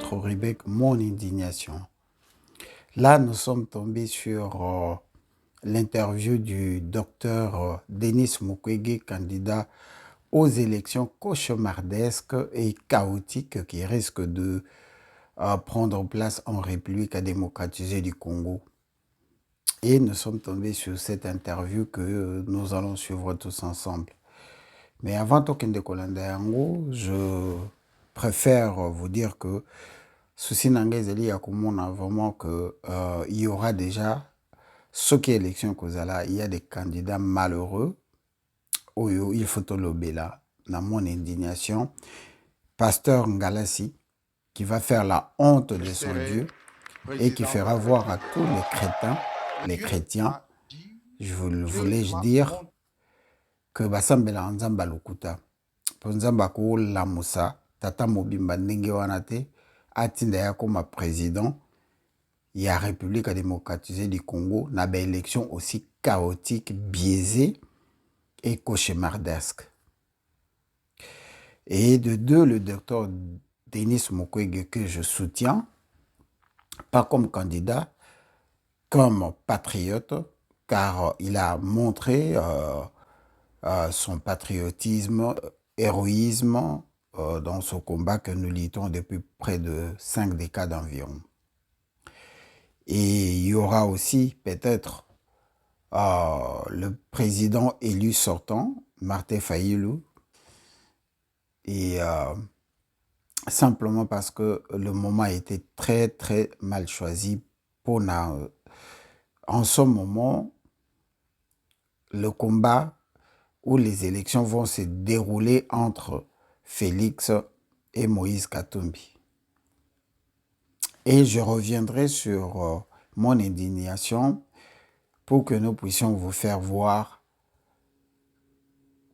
notre rubrique Mon indignation. Là, nous sommes tombés sur l'interview du docteur Denis Mukwege, candidat aux élections cauchemardesques et chaotiques qui risquent de prendre place en République démocratisée du Congo. Et nous sommes tombés sur cette interview que nous allons suivre tous ensemble. Mais avant Tokende Kolandayango, je préfère vous dire que souci Nangezeli Yakumona vraiment que il y aura déjà ce qui est élection Kozala, il y a des candidats malheureux. Oyo, il faut le là, dans mon indignation. Pasteur Ngalassi, qui va faire la honte de son Dieu et qui fera voir à tous les crétins, les chrétiens, voulais-je dire, que Basambela Nzamba Lukuta, Nzamba ko la Moussa, Tata Mobimba Ndenge Wanate, Atinda Yakoma président, il y a République démocratisée du Congo, n'a pas élection aussi chaotique, biaisée et cauchemardesque. Et de deux, le docteur Denis Mukwege que je soutiens, pas comme candidat, comme patriote, car il a montré son patriotisme, héroïsme dans ce combat que nous luttons depuis près de 5 décades environ. Et il y aura aussi peut-être le président élu sortant, Martin Fayulu, et simplement parce que le moment a été très très mal choisi pour en ce moment, le combat où les élections vont se dérouler entre Félix et Moïse Katumbi. Et je reviendrai sur mon indignation pour que nous puissions vous faire voir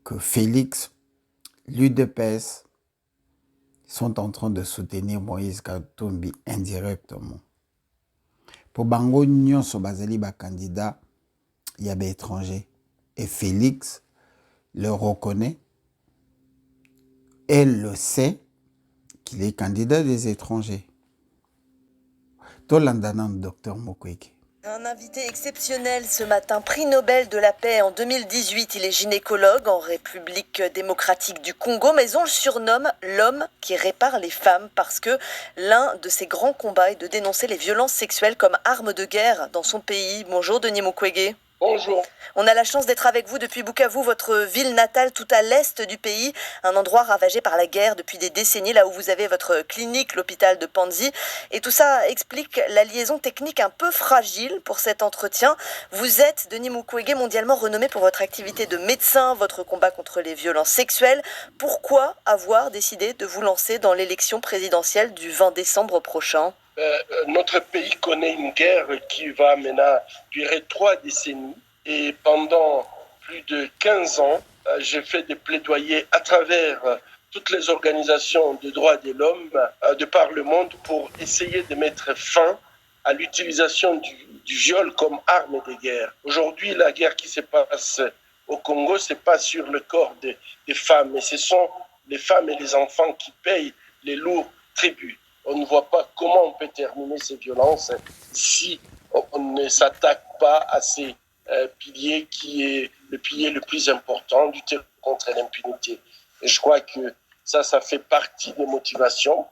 que Félix, l'UDPS, sont en train de soutenir Moïse Katumbi indirectement. Pour Bango Nyonso Bazali ba candidat, il y a des étrangers. Et Félix le reconnaît. Elle le sait qu'il est candidat des étrangers. Tolandanan, docteur Mukwege. Un invité exceptionnel ce matin, prix Nobel de la paix en 2018. Il est gynécologue en République démocratique du Congo, mais on le surnomme l'homme qui répare les femmes parce que l'un de ses grands combats est de dénoncer les violences sexuelles comme arme de guerre dans son pays. Bonjour Denis Mukwege. Bonjour. On a la chance d'être avec vous depuis Bukavu, votre ville natale tout à l'est du pays, un endroit ravagé par la guerre depuis des décennies, là où vous avez votre clinique, l'hôpital de Panzi. Et tout ça explique la liaison technique un peu fragile pour cet entretien. Vous êtes, Denis Mukwege, mondialement renommé pour votre activité de médecin, votre combat contre les violences sexuelles. Pourquoi avoir décidé de vous lancer dans l'élection présidentielle du 20 décembre prochain ? Notre pays connaît une guerre qui va maintenant durer 3 décennies et pendant plus de 15 ans, j'ai fait des plaidoyers à travers toutes les organisations de droits de l'homme de par le monde pour essayer de mettre fin à l'utilisation du viol comme arme de guerre. Aujourd'hui, la guerre qui se passe au Congo, c'est pas sur le corps des femmes, mais ce sont les femmes et les enfants qui payent les lourds tributs. On ne voit pas comment on peut terminer ces violences si on ne s'attaque pas à ces piliers qui est le pilier le plus important, lutter contre l'impunité. Et je crois que ça fait partie des motivations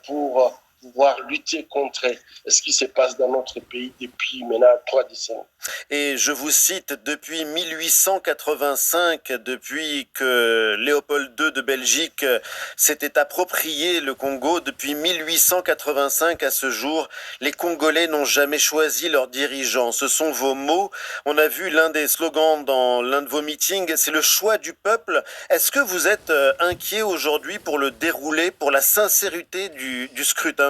pour pouvoir lutter contre ce qui se passe dans notre pays depuis maintenant 3 décennies. Et je vous cite, depuis 1885, depuis que Léopold II de Belgique s'était approprié le Congo, depuis 1885 à ce jour, les Congolais n'ont jamais choisi leurs dirigeants. Ce sont vos mots. On a vu l'un des slogans dans l'un de vos meetings, c'est le choix du peuple. Est-ce que vous êtes inquiet aujourd'hui pour le déroulé, pour la sincérité du scrutin ?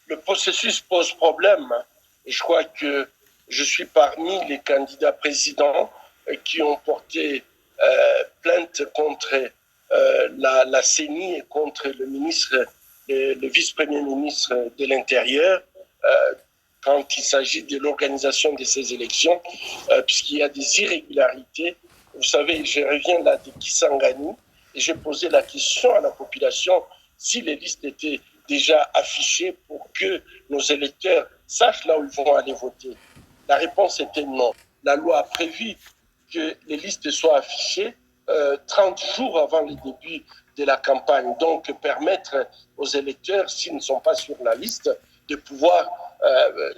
Le processus pose problème. Et je crois que je suis parmi les candidats présidents qui ont porté plainte contre la CENI et contre le vice-premier ministre de l'Intérieur quand il s'agit de l'organisation de ces élections, puisqu'il y a des irrégularités. Vous savez, je reviens là de Kisangani et j'ai posé la question à la population si les listes étaient déjà affichées pour que nos électeurs sachent là où ils vont aller voter? La réponse était non. La loi a prévu que les listes soient affichées 30 jours avant le début de la campagne. Donc, permettre aux électeurs, s'ils ne sont pas sur la liste, de pouvoir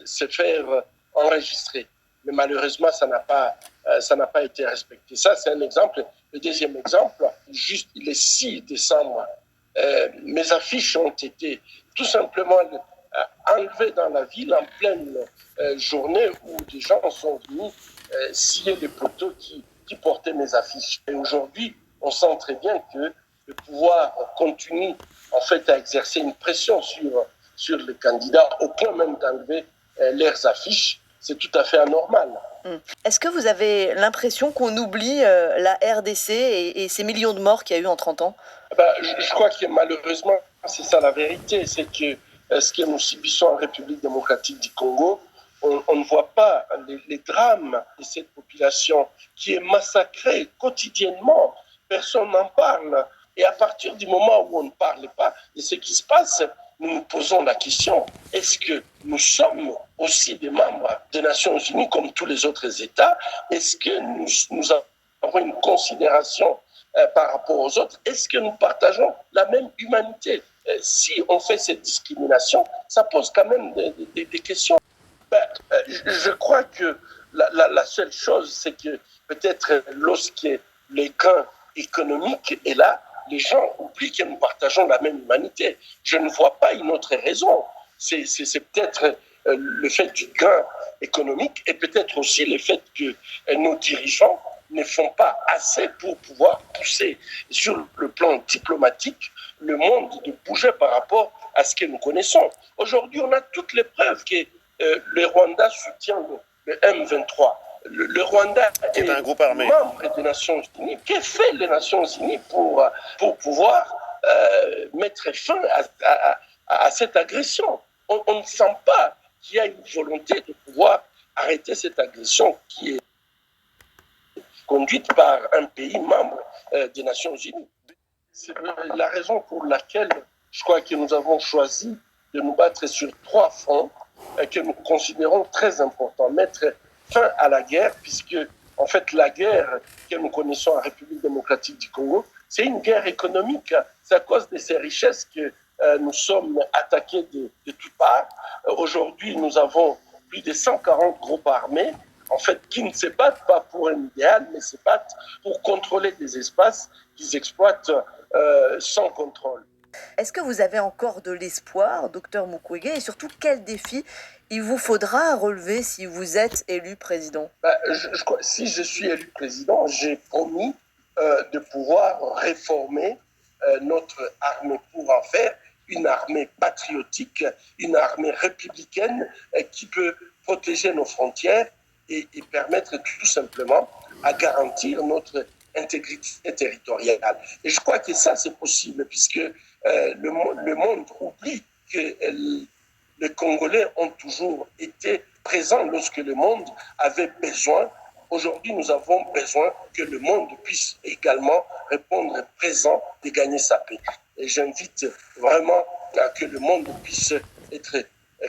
se faire enregistrer. Mais malheureusement, ça n'a pas été respecté. Ça, c'est un exemple. Le deuxième exemple, juste le 6 décembre, mes affiches ont été tout simplement enlevées dans la ville en pleine journée où des gens sont venus scier les poteaux qui portaient mes affiches. Et aujourd'hui, on sent très bien que le pouvoir continue en fait à exercer une pression sur les candidats au point même d'enlever leurs affiches. C'est tout à fait anormal. Est-ce que vous avez l'impression qu'on oublie la RDC et ces millions de morts qu'il y a eu en 30 ans? Je crois que malheureusement, c'est ça la vérité, c'est que ce que nous subissons en République démocratique du Congo, on ne voit pas les drames de cette population qui est massacrée quotidiennement. Personne n'en parle. Et à partir du moment où on ne parle pas de ce qui se passe, nous nous posons la question, est-ce que nous sommes aussi des membres des Nations Unies comme tous les autres États? Est-ce que nous avons une considération par rapport aux autres? Est-ce que nous partageons la même humanité? Si on fait cette discrimination, ça pose quand même des questions. Je crois que la seule chose, c'est que peut-être lorsque les gains économiques est là, les gens oublient que nous partageons la même humanité. Je ne vois pas une autre raison. C'est peut-être le fait du gain économique et peut-être aussi le fait que nos dirigeants ne font pas assez pour pouvoir pousser sur le plan diplomatique le monde de bouger par rapport à ce que nous connaissons. Aujourd'hui, on a toutes les preuves que le Rwanda soutient le M23. Le Rwanda est un groupe armé, membre des Nations Unies. Qu'est-ce que fait les Nations Unies pour pouvoir mettre fin à cette agression? On ne sent pas qu'il y a une volonté de pouvoir arrêter cette agression qui est conduite par un pays membre des Nations Unies. C'est la raison pour laquelle je crois que nous avons choisi de nous battre sur 3 fronts que nous considérons très importants. Mettre fin à la guerre, puisque en fait la guerre que nous connaissons en République démocratique du Congo, c'est une guerre économique. C'est à cause de ces richesses que nous sommes attaqués de toutes parts. Aujourd'hui, nous avons plus de 140 groupes armés, en fait, qui ne se battent pas pour un idéal, mais se battent pour contrôler des espaces qu'ils exploitent sans contrôle. Est-ce que vous avez encore de l'espoir, docteur Mukwege, et surtout quel défi il vous faudra relever si vous êtes élu président? Si je suis élu président, j'ai promis de pouvoir réformer notre armée pour en faire une armée patriotique, une armée républicaine qui peut protéger nos frontières et permettre tout simplement à garantir notre intégrité territoriale. Et je crois que ça, c'est possible, puisque le monde oublie que les Congolais ont toujours été présents lorsque le monde avait besoin. Aujourd'hui, nous avons besoin que le monde puisse également répondre présent de gagner sa paix. Et j'invite vraiment à que le monde puisse être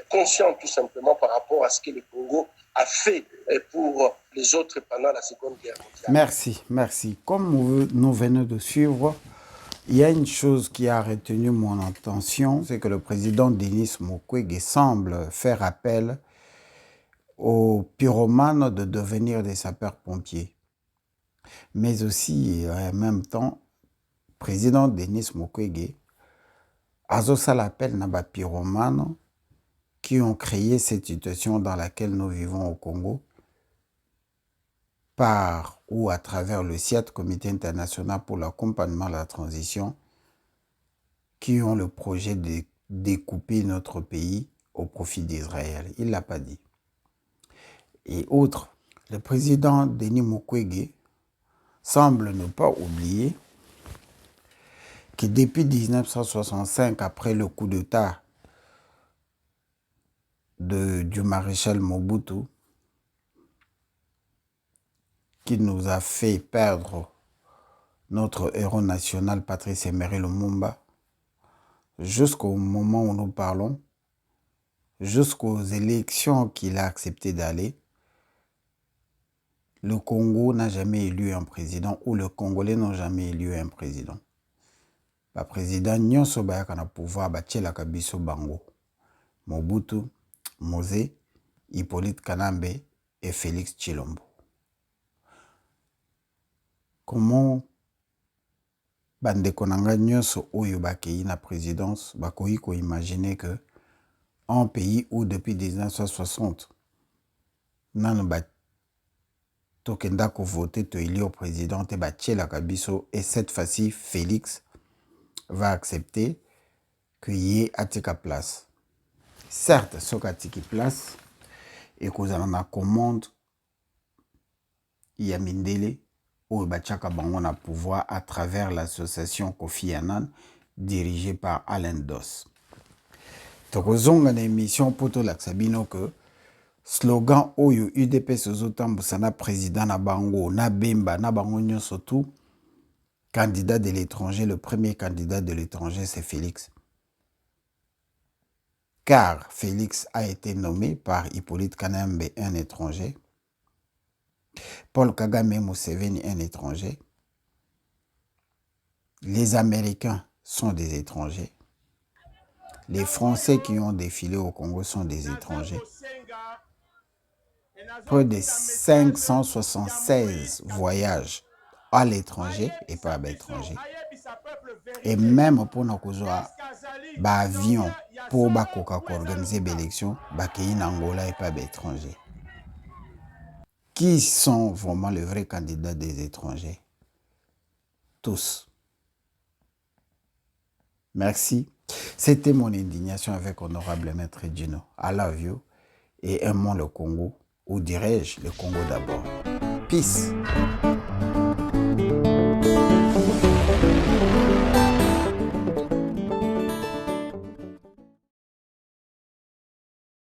conscient tout simplement par rapport à ce que le Congo a fait pour les autres pendant la Seconde Guerre mondiale. Merci. Comme nous venons de suivre, il y a une chose qui a retenu mon attention, c'est que le président Denis Mukwege semble faire appel aux pyromanes de devenir des sapeurs-pompiers. Mais aussi, en même temps, le président Denis Mukwege a l'appel à pyromanes qui ont créé cette situation dans laquelle nous vivons au Congo par ou à travers le CIAT, Comité international pour l'accompagnement de la transition, qui ont le projet de découper notre pays au profit d'Israël. Il ne l'a pas dit. Et autre, le président Denis Mukwege semble ne pas oublier que depuis 1965, après le coup d'État du maréchal Mobutu, qui nous a fait perdre notre héros national Patrice Emery Lumumba, jusqu'au moment où nous parlons, jusqu'aux élections qu'il a accepté d'aller, le Congo n'a jamais élu un président ou les Congolais n'ont jamais élu un président. Le président nyonso bayaka na pouvoir batielaka biso bango. Mobutu, Mose, Hippolyte Kanambe et Félix Tshilombo. Comment bandeko nanga nyonso oyo bakei na présidence bakoki ko imaginer que un pays où depuis 1960 nanu ba tokenda ko voter to élire au président te batielaka biso et cette fois-ci Félix va accepter qu'il y ait atika place. Certes, soki atiki place et kozala na commande ya mindele oyo batiaka bango na pouvoir à travers l'association Kofi Annan dirigée par Alain Dos. Tokozonga na émission po tolakisa bino que slogan oyo UDPS ozotambusa na président na bango na bemba na bango nyonso tout candidat de l'étranger, le premier candidat de l'étranger c'est Félix. Car Félix a été nommé par Hippolyte Kanambe, un étranger, Paul Kagame Museveni, un étranger, les Américains sont des étrangers, les Français qui ont défilé au Congo sont des étrangers. Près de 576 voyages à l'étranger et pas à l'étranger. Et même pour nos avions pour organiser l'élection, en Angola et pas d'étrangers. Qui sont vraiment les vrais candidats des étrangers? Tous. Merci. C'était mon indignation avec honorable maître Gino. I love you et aimons le Congo, ou dirais-je le Congo d'abord. Peace.